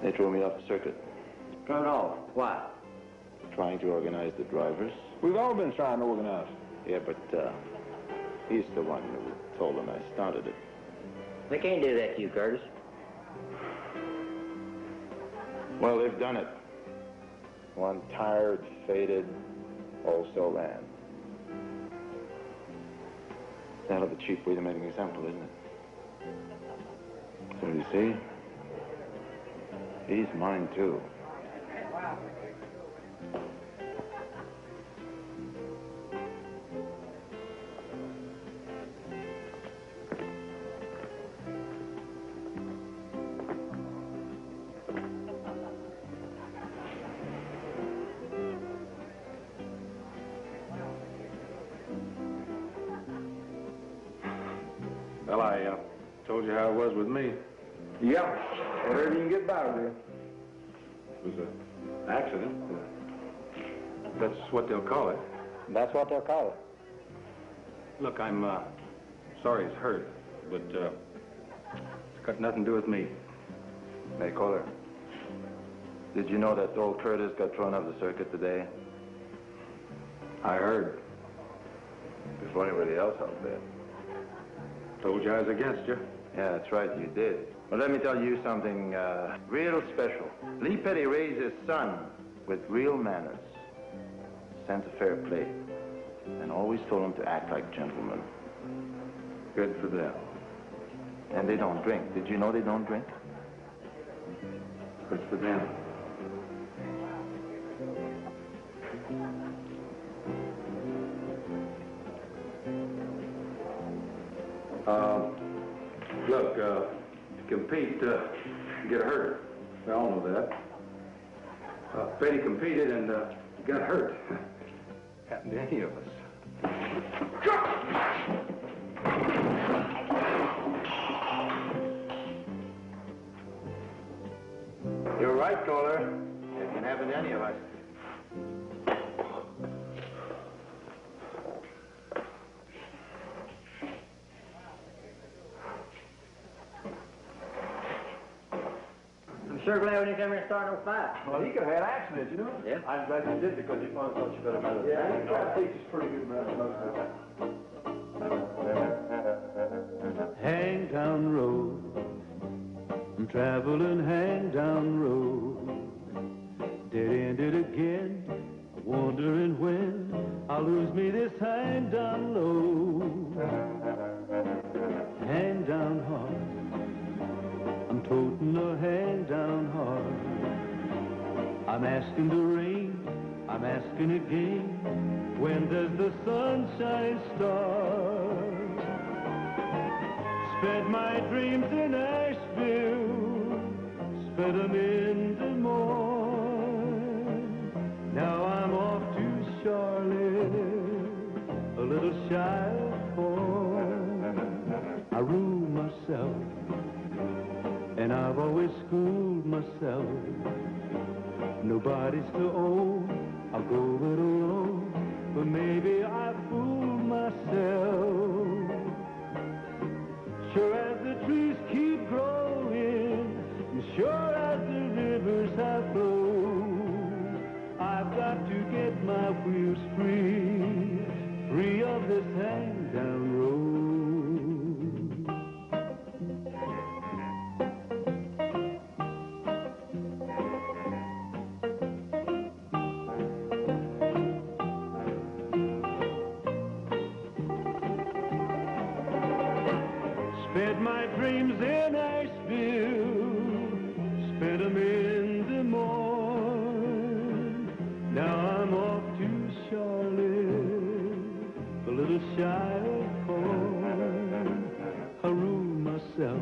They threw me off the circuit. Thrown off? Why? Trying to organize the drivers. We've all been trying to organize. Yeah, but he's the one who told them I started it. They can't do that to you, Curtis. Well, they've done it. One tired, faded, also ran. That'll be a cheap way to make an example, isn't it? So you see, he's mine too. Well, I told you how it was with me. Yeah, whatever you can get by with. It was an accident. That's what they'll call it. That's what they'll call it. Look, I'm sorry he's hurt, but it's got nothing to do with me. Hey, Kohler, did you know that old Curtis got thrown off the circuit today? I heard. Before anybody else out there. Told you I was against you. Yeah, that's right, you did. Well, let me tell you something real special. Lee Petty raised his son with real manners, sense of fair play, and always told him to act like gentlemen. Good for them. And they don't drink. Did you know they don't drink? Good for them. Look, to compete, get hurt. We all know that. Petty competed and got hurt. Happened to any of us. You're right, Kohler. It can happen to any of us. I'm sure glad when you come here and start no fight. Well, he could have had accidents, you know? Yeah. I'm glad you did because you thought you better know. Yeah, he tried to teach us pretty good about most of it. Hangtown Road, I'm traveling Hangtown Road. Dead-ended again, wondering when I'll lose me this hang-down low. Hang-down heart, I'm toting a hang-down heart. I'm asking the rain, I'm asking again, when does the sunshine start? Spent my dreams in Asheville, spent them in Des Moines. Now I'm off to Charlotte, a little shy of home. I rule myself, and I've always schooled myself. Nobody's to own, I'll go it alone, but maybe I fool myself. Sure as the trees keep growing, and sure as the rivers have flowed, I've got to get my wheels free, free of this hang-down road. Spent my dreams in Asheville, spent them in Des Moines. Now I'm off to Charlotte, a little shy of home. I rule myself,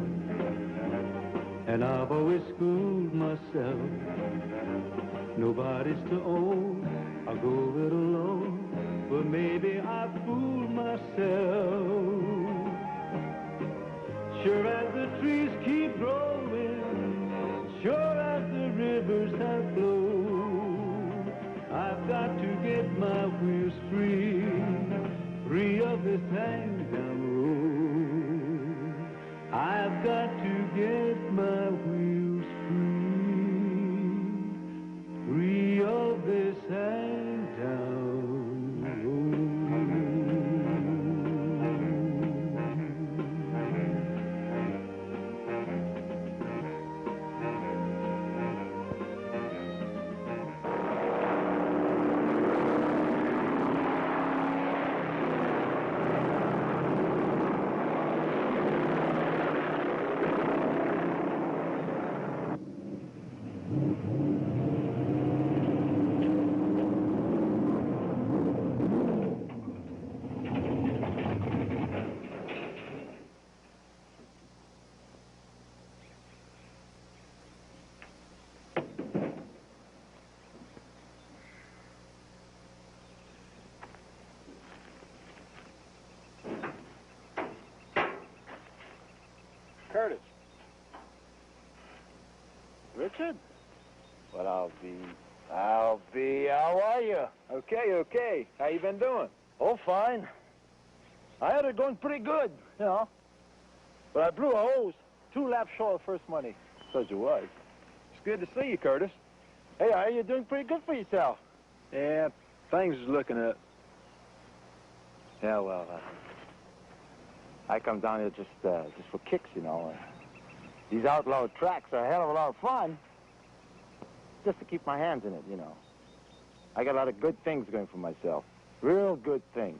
and I've always schooled myself. Nobody's to own, I'll go it alone, but maybe I fool myself. Sure as the trees keep growing, sure as the rivers have flowed, I've got to get my wheels free, free of this hang-down road. I've got to get my wheels free. Curtis. Richard? Well, I'll be. How are you? Okay. How you been doing? Oh, fine. I had it going pretty good, you know. But I blew a hose 2 laps short of first money. So you was. It's good to see you, Curtis. Hey, are you doing pretty good for yourself? Yeah, things is looking up. Yeah, well, I come down here just for kicks, you know. These outlaw tracks are a hell of a lot of fun. Just to keep my hands in it, you know. I got a lot of good things going for myself. Real good things.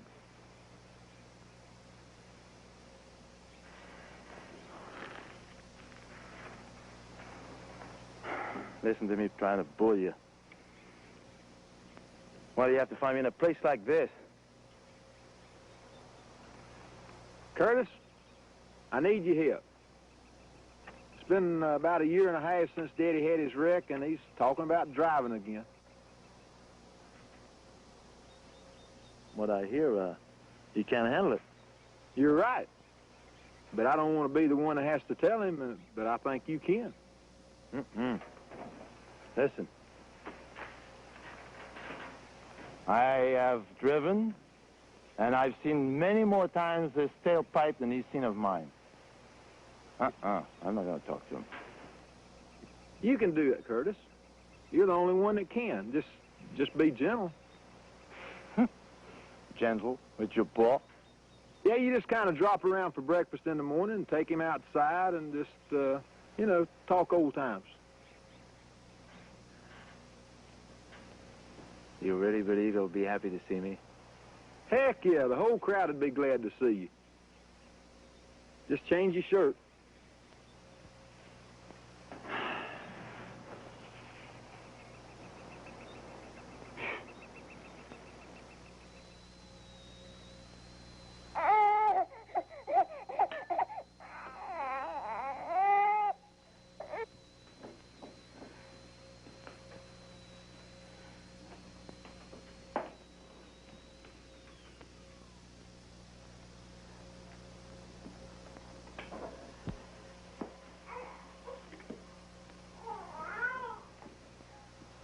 Listen to me trying to bull you. Why do you have to find me in a place like this? Curtis, I need you here. It's been about 1.5 years since Daddy had his wreck, and he's talking about driving again. What I hear, he can't handle it. You're right. But I don't want to be the one that has to tell him, but I think you can. Listen. I have driven, and I've seen many more times his tailpipe than he's seen of mine. I'm not going to talk to him. You can do it, Curtis. You're the only one that can. Just be gentle. Gentle with your paw? Yeah, you just kind of drop around for breakfast in the morning and take him outside and just, you know, talk old times. You really believe he'll be happy to see me? Heck yeah, the whole crowd would be glad to see you. Just change your shirt.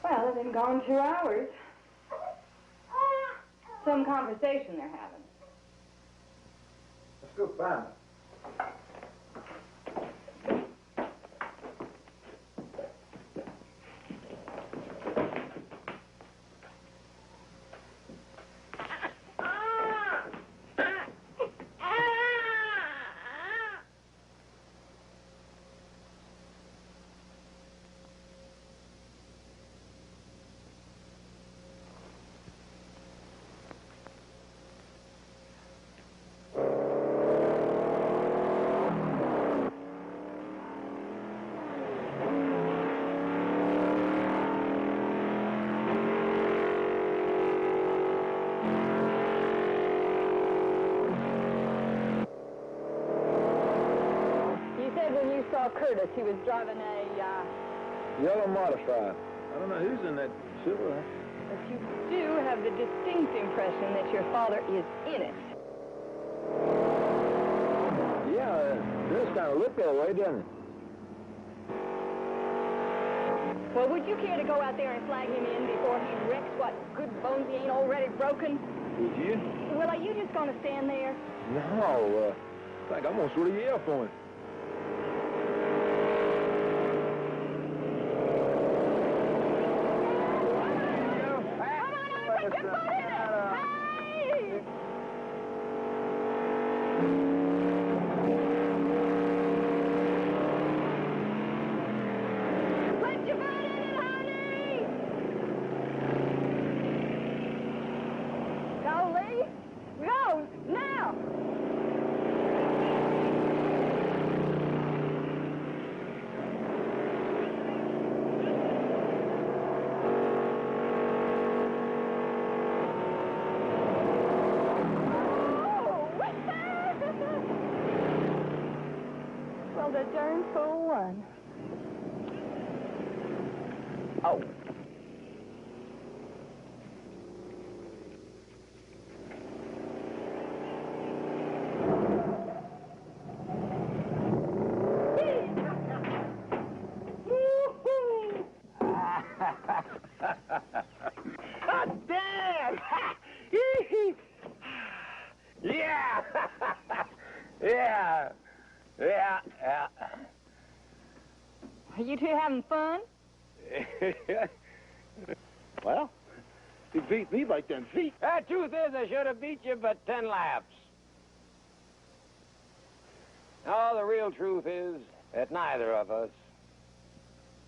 Well, they've been gone 2 hours. Some conversation they're having. Let's go find him. Curtis, he was driving a, yellow modified. I don't know who's in that silver. But you do have the distinct impression that your father is in it. Yeah, it does kind of look that way, doesn't it? Well, would you care to go out there and flag him in before he wrecks what good bones he ain't already broken? Would you? Well, are you just going to stand there? No, I think I'm going to sort of yell for him. The darn fool won. Oh. Yeah. Are you two having fun? Well, you beat me by 10 feet. The truth is, I should have beat you but 10 laps. No, the real truth is that neither of us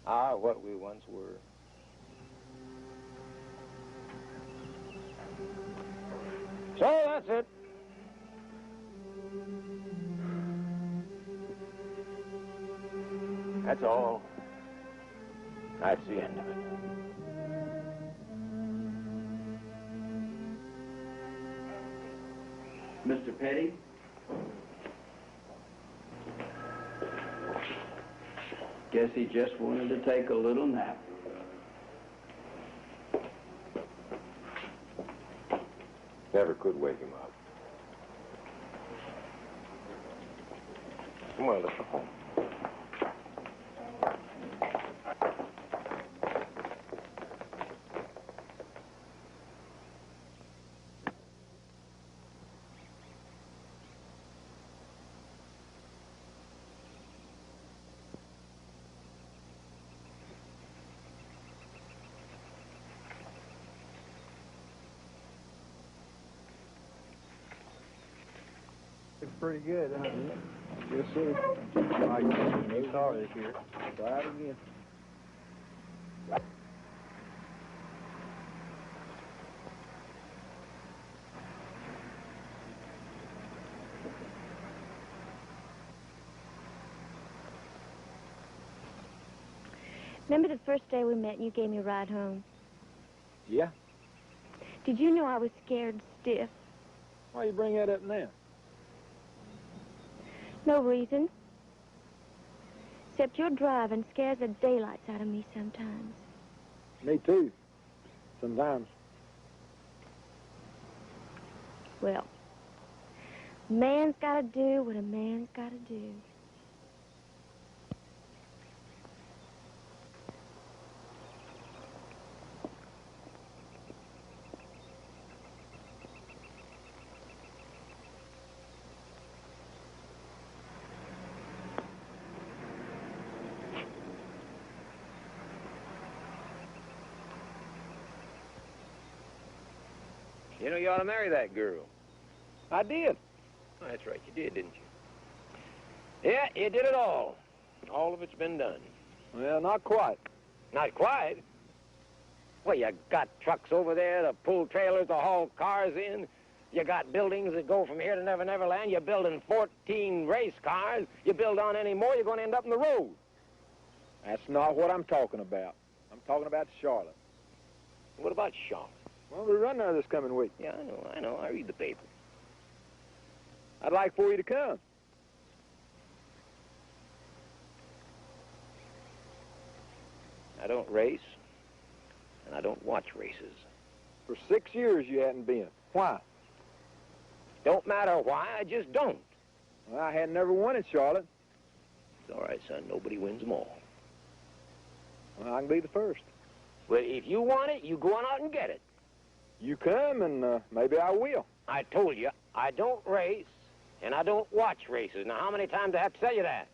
are what we once were. So that's it. That's all. That's the end of it. Mr. Petty? Guess he just wanted to take a little nap. Never could wake him up. Come on, let's go home. It's pretty good, huh? Yes, sir. You saw this year. Try it again. Remember the first day we met and you gave me a ride home? Yeah? Did you know I was scared stiff? Why you bring that up now? No reason. Except your driving scares the daylights out of me sometimes. Me too. Sometimes. Well, a man's got to do what a man's got to do. You know, you ought to marry that girl. I did. Oh, that's right, you did, didn't you? Yeah, you did it all. All of it's been done. Well, not quite. Not quite? Well, you got trucks over there to pull trailers to haul cars in. You got buildings that go from here to Never Never Land. You're building 14 race cars. You build on any more, you're going to end up in the road. That's not what I'm talking about. I'm talking about Charlotte. What about Charlotte? Well, we run there this coming week. Yeah, I know. I read the paper. I'd like for you to come. I don't race, and I don't watch races. For 6 years you hadn't been. Why? Don't matter why, I just don't. Well, I had never won it, Charlotte. It's all right, son. Nobody wins them all. Well, I can be the first. Well, if you want it, you go on out and get it. You come, and maybe I will. I told you, I don't race, and I don't watch races. Now, how many times do I have to tell you that?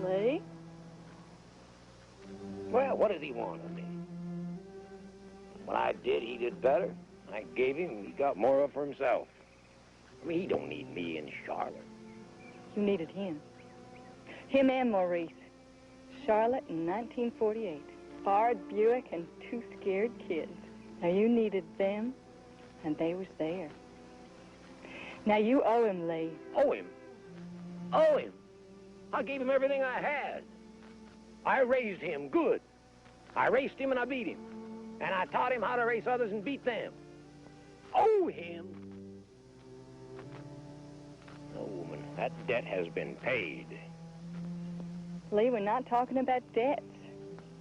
Lee? Well, what does he want of me? What I did, he did better. I gave him, he got more of for himself. I mean, he don't need me and Charlotte. You needed him. Him and Maurice. Charlotte in 1948. Ford Buick and 2 scared kids. Now, you needed them, and they was there. Now, you owe him, Lee. Owe him? Owe him? I gave him everything I had. I raised him good. I raced him and I beat him. And I taught him how to race others and beat them. Owe him? No, woman, that debt has been paid. Lee, we're not talking about debts.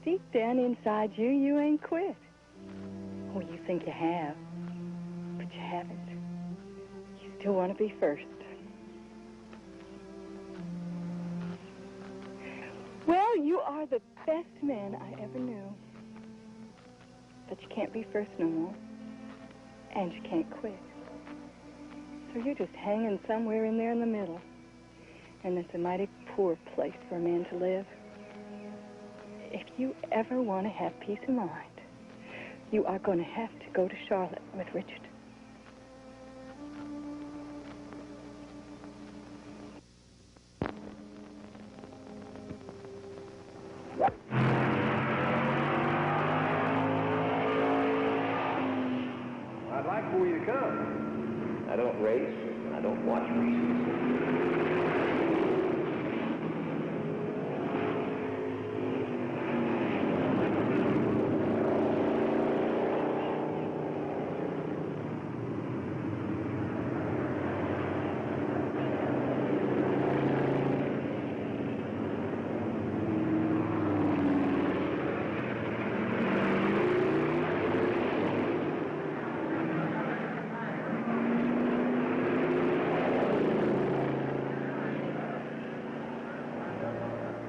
Deep down inside you, you ain't quit. Oh, you think you have, but you haven't. You still want to be first. Well, you are the best man I ever knew. But you can't be first no more. And you can't quit. So you're just hanging somewhere in there in the middle. And it's a mighty poor place for a man to live. If you ever want to have peace of mind, you are going to have to go to Charlotte with Richard. I'd like for you to come. I don't race. I don't watch races.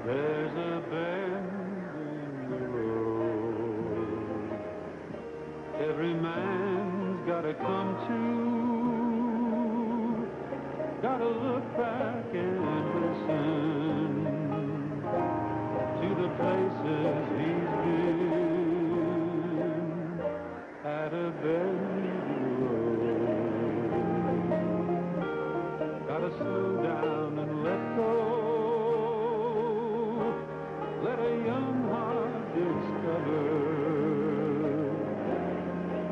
There's a bend in the road every man's gotta come to. Gotta look back and listen to the places he's been at a bend in the road. Gotta slow down and let go. Let a young heart discover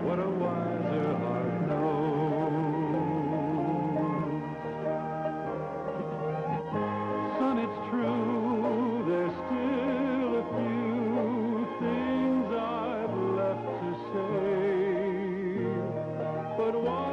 what a wiser heart knows. Son, it's true, there's still a few things I've left to say, but why?